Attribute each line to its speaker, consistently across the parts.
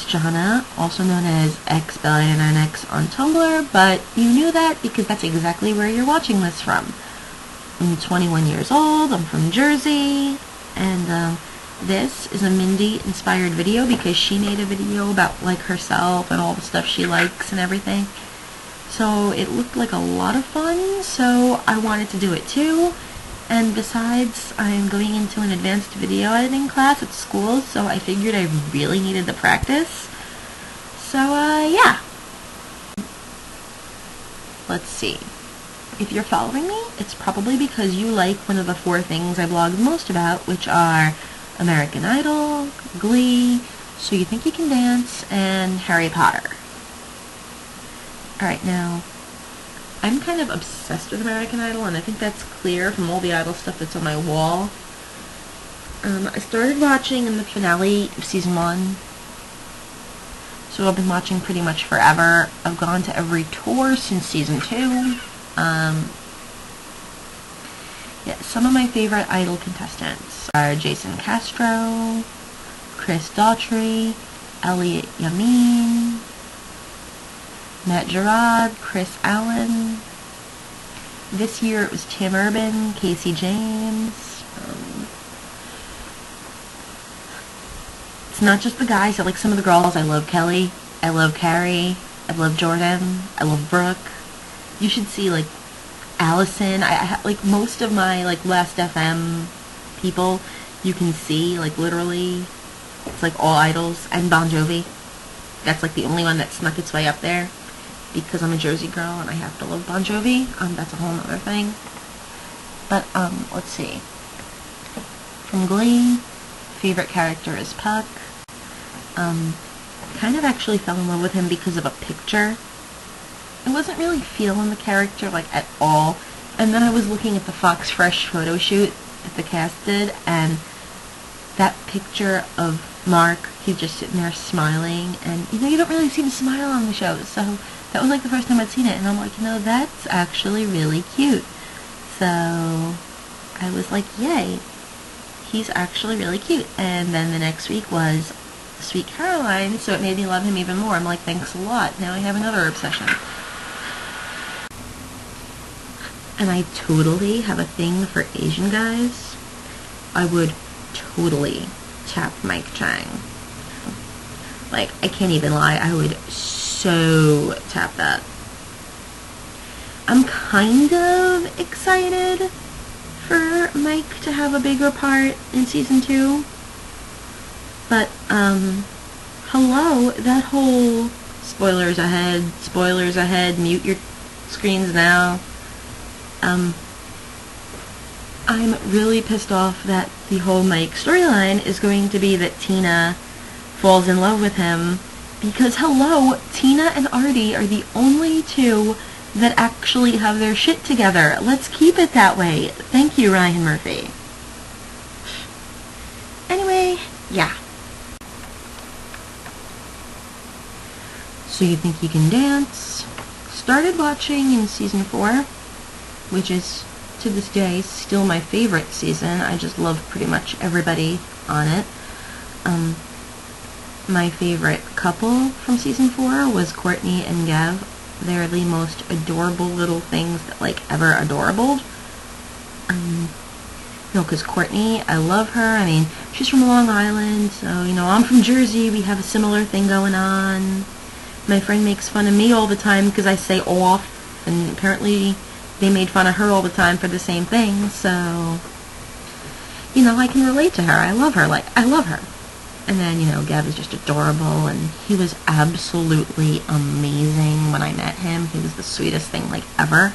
Speaker 1: it's Jana, also known as X on Tumblr, but you knew that because that's exactly where you're watching this from. I'm 21 years old, I'm from Jersey, and this is a Mindy-inspired video because she made a video about, like, herself and all the stuff she likes and everything. So it looked like a lot of fun, so I wanted to do it too. And besides, I'm going into an advanced video editing class at school, so I figured I really needed the practice. So, yeah. Let's see. If you're following me, it's probably because you like one of the 4 things I blog most about, which are American Idol, Glee, So You Think You Can Dance, and Harry Potter. Alright, now, I'm kind of obsessed with American Idol, and I think that's clear from all the Idol stuff that's on my wall. I started watching in the finale of Season 1, so I've been watching pretty much forever. I've gone to every tour since Season 2. Yeah, some of my favorite Idol contestants are Jason Castro, Chris Daughtry, Elliot Yamin, Matt Gerard, Chris Allen. This year it was Tim Urban, Casey James. It's not just the guys, I like some of the girls. I love Kelly, I love Carrie, I love Jordan, I love Brooke. You should see, like, Allison. I like, most of my, like, Last FM people, you can see, like, literally, it's like all idols, and Bon Jovi. That's, like, the only one that snuck its way up there. Because I'm a Jersey girl and I have to love Bon Jovi. That's a whole other thing. But, let's see. From Glee, favorite character is Puck. Kind of actually fell in love with him because of a picture. I wasn't really feeling the character, like, at all. And then I was looking at the Fox Fresh photo shoot that the cast did, and that picture of Mark, he's just sitting there smiling, and, you know, you don't really see him smile on the show, so that was, like, the first time I'd seen it, and I'm like, you know, that's actually really cute. So I was like, yay, he's actually really cute. And then the next week was Sweet Caroline, so it made me love him even more. I'm like, thanks a lot. Now I have another obsession. And I totally have a thing for Asian guys. I would totally tap Mike Chang. Like, I can't even lie, I would so tap that. I'm kind of excited for Mike to have a bigger part in Season 2. But, hello, that whole spoilers ahead, mute your screens now. I'm really pissed off that the whole Mike storyline is going to be that Tina falls in love with him, because hello, Tina and Artie are the only 2 that actually have their shit together. Let's keep it that way. Thank you, Ryan Murphy. Anyway, yeah. So You Think You Can Dance. Started watching in Season 4, which is, to this day, still my favorite season. I just love pretty much everybody on it. My favorite couple from Season 4 was Courtney and Gav. They're the most adorable little things that, like, ever adorable. You know, because Courtney, I love her. I mean, she's from Long Island, so, you know, I'm from Jersey. We have a similar thing going on. My friend makes fun of me all the time because I say off, and apparently they made fun of her all the time for the same thing, so, you know, I can relate to her. I love her. Like, I love her. And then, you know, Gav is just adorable, and he was absolutely amazing when I met him. He was the sweetest thing, like, ever.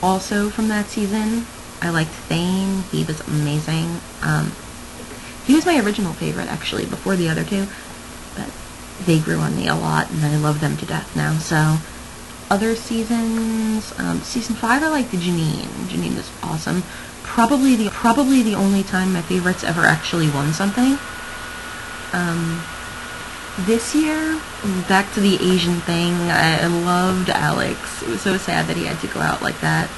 Speaker 1: Also from that season, I liked Thane. He was amazing. He was my original favorite, actually, before the other 2, but they grew on me a lot, and I love them to death now, so. Other seasons, Season 5, I liked Janine. Janine was awesome. Probably the only time my favorites ever actually won something. This year, back to the Asian thing, I loved Alex. It was so sad that he had to go out like that.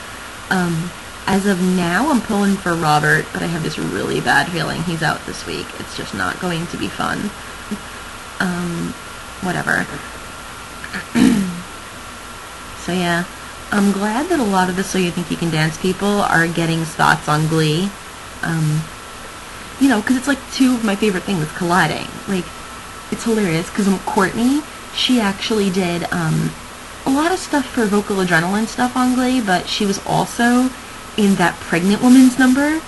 Speaker 1: As of now, I'm pulling for Robert, but I have this really bad feeling he's out this week. It's just not going to be fun. Whatever. So yeah, I'm glad that a lot of the So You Think You Can Dance people are getting spots on Glee. You know, because it's like two of my favorite things colliding. Like, it's hilarious, because Courtney, she actually did a lot of stuff for Vocal Adrenaline stuff on Glee, but she was also in that pregnant woman's number,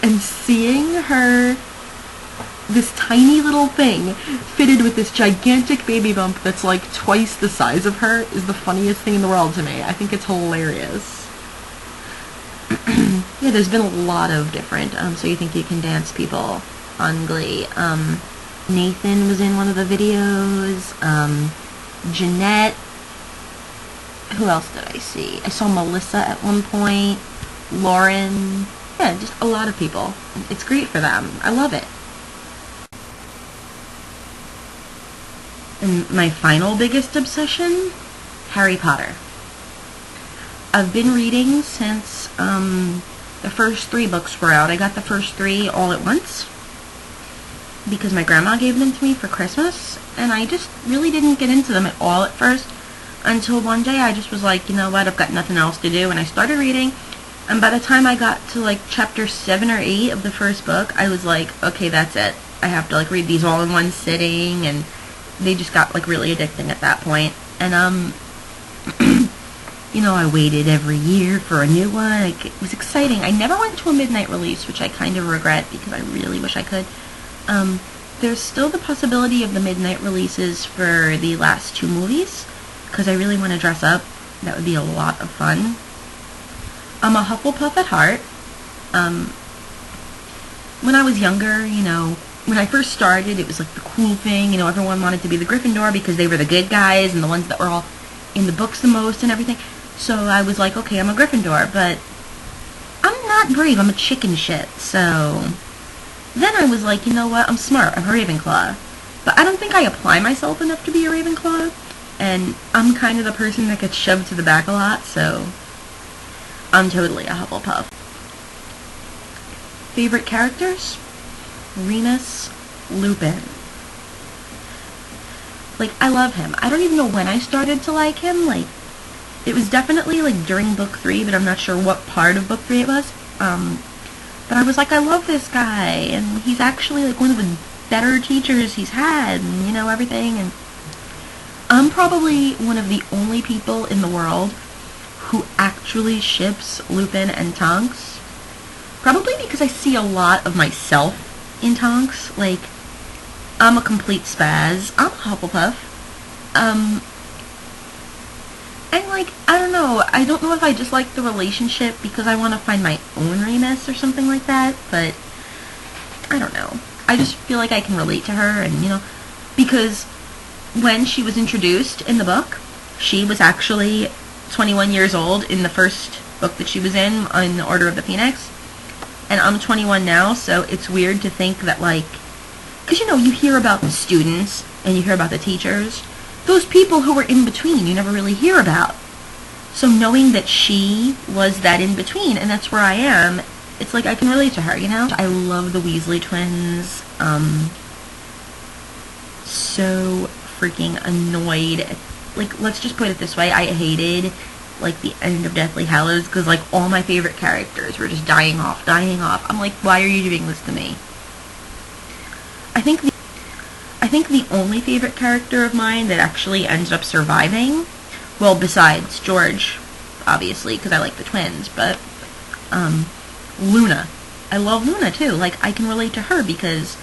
Speaker 1: and seeing her, this tiny little thing fitted with this gigantic baby bump that's like twice the size of her, is the funniest thing in the world to me. I think it's hilarious. Yeah, there's been a lot of different So You Think You Can Dance people on Glee. Nathan was in one of the videos. Jeanette. Who else did I see? I saw Melissa at one point. Lauren. Yeah, just a lot of people. It's great for them. I love it. And my final biggest obsession? Harry Potter. I've been reading since the first 3 books were out. I got the first 3 all at once because my grandma gave them to me for Christmas, and I just really didn't get into them at all at first until one day I just was like, you know what, I've got nothing else to do, and I started reading, and by the time I got to like chapter 7 or 8 of the first book, I was like, okay, that's it. I have to like read these all in one sitting, and they just got like really addicting at that point. And you know, I waited every year for a new one. It was exciting. I never went to a midnight release, which I kind of regret because I really wish I could. There's still the possibility of the midnight releases for the last 2 movies, because I really want to dress up. That would be a lot of fun. I'm a Hufflepuff at heart. When I was younger, you know, when I first started, it was like the cool thing. You know, everyone wanted to be the Gryffindor because they were the good guys and the ones that were all in the books the most and everything. So I was like, okay, I'm a Gryffindor, but I'm not brave. I'm a chicken shit. So then I was like, you know what? I'm smart. I'm a Ravenclaw. But I don't think I apply myself enough to be a Ravenclaw. And I'm kind of the person that gets shoved to the back a lot, so I'm totally a Hufflepuff. Favorite characters? Remus Lupin. Like, I love him. I don't even know when I started to like him. Like, it was definitely, like, during book 3, but I'm not sure what part of book 3 it was. But I was like, I love this guy, and he's actually, like, one of the better teachers he's had, and, you know, everything, and I'm probably one of the only people in the world who actually ships Lupin and Tonks. Probably because I see a lot of myself in Tonks. Like, I'm a complete spaz. I'm a Hufflepuff. And, like, I don't know. I don't know if I just like the relationship because I want to find my own Remus or something like that, but I don't know. I just feel like I can relate to her, and, you know, because when she was introduced in the book, she was actually 21 years old in the first book that she was in the Order of the Phoenix, and I'm 21 now, so it's weird to think that, like, because, you know, you hear about the students, and you hear about the teachers, those people who were in between you never really hear about. So knowing that she was that in between, and that's where I am, it's like I can relate to her, you know? I love the Weasley twins. So freaking annoyed. Like, let's just put it this way, I hated, like, the end of Deathly Hallows, because, like, all my favorite characters were just dying off. I'm like, why are you doing this to me? I think the only favorite character of mine that actually ended up surviving, well, besides George, obviously, because I like the twins, but, Luna. I love Luna, too. Like, I can relate to her because,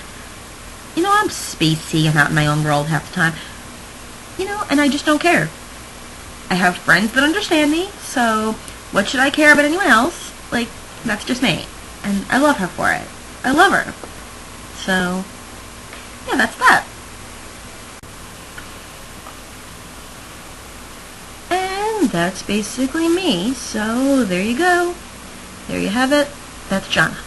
Speaker 1: you know, I'm spacey, I'm out in my own world half the time, you know, and I just don't care. I have friends that understand me, so what should I care about anyone else? Like, that's just me, and I love her for it. I love her. So, yeah, that's that. And that's basically me, so there you go. There you have it. That's Jonna.